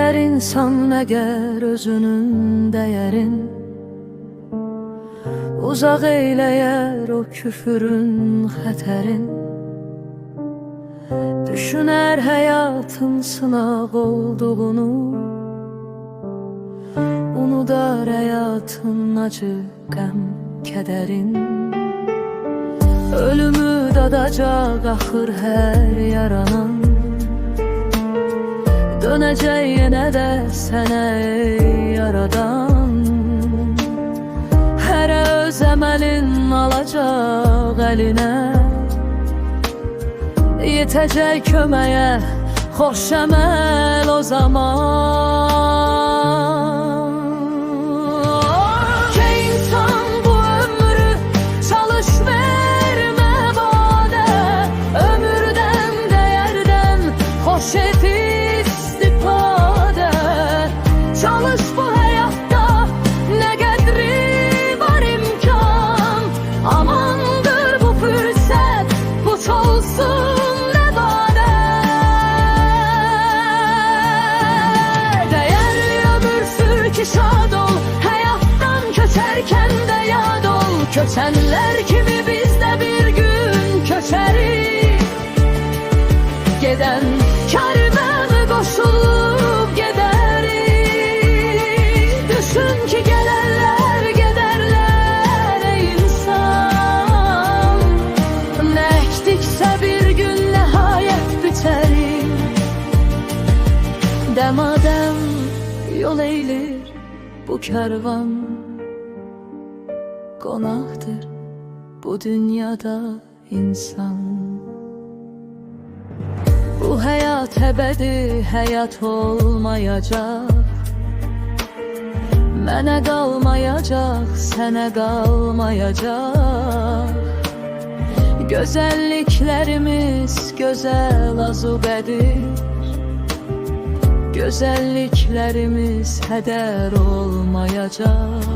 Bilər insan əgər özünün dəyərin, uzaq eyləyər o küfürün xətərin. Düşünər həyatın sınaq olduğunu, unudar həyatın acı qəm kədərin. Ölümü dadacaq axır hər yaranan, dönəcək yenə də sənə ey yaradan. Hərə öz əməlin alacaq əlinə, yetəcək köməyə xoş əməl o zaman. Ki insan bu ömrü çalış vermə badə, ömürdən, dəyərdən xoş et istifadə. Çalış bu həyatda nə qədri var imkan, amandır bu fürsət, bu olsun. Şad ol, həyatdan köçərkən də yad ol. Köçənlər kimi biz də bir gün köçərik. Gedən kərvənə qoşulub gedərik. Düşün ki gələrlər, gedərlər ey insan. Nə əkdiksə bir gün nəhayət bitərik. Dəmadəm yol eylir bu kervan, qonaqdır bu dünyada insan. Bu həyat əbədi həyat olmayacaq, mənə qalmayacaq, sənə qalmayacaq. Gözəlliklərimiz gözəl azuqədir, gözəlliklərimiz hədər olmayacaq.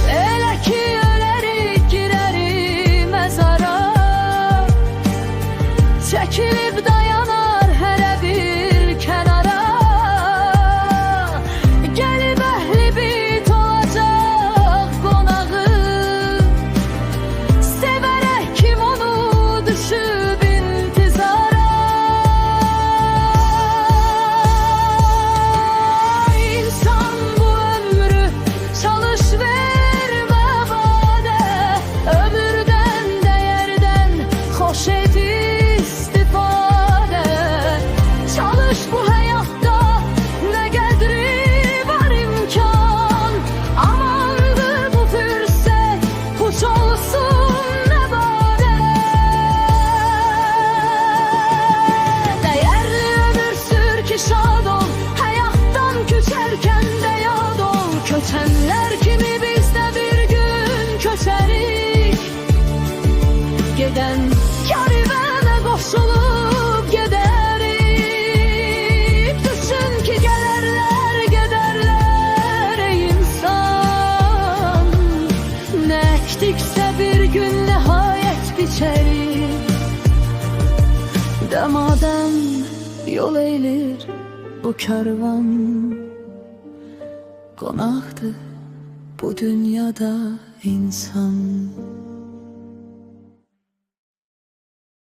Elə ki ölərik, girərik məzara, çəkilib dayanar hərə bir kənara. Gəlib əhli bit olacaq qonağı, sevərək kim onu düşüb intizara. Köçənlər kimi biz də bir gün köçərik. Gedən kərvənə qoşulub gedərik. Düşün ki gələrlər, gedərlər ey insan. Nə əkdiksə bir gün nəhayət biçərik. Dəmadən yol eylir bu kərvan, qonaqdır bu dünyada insan.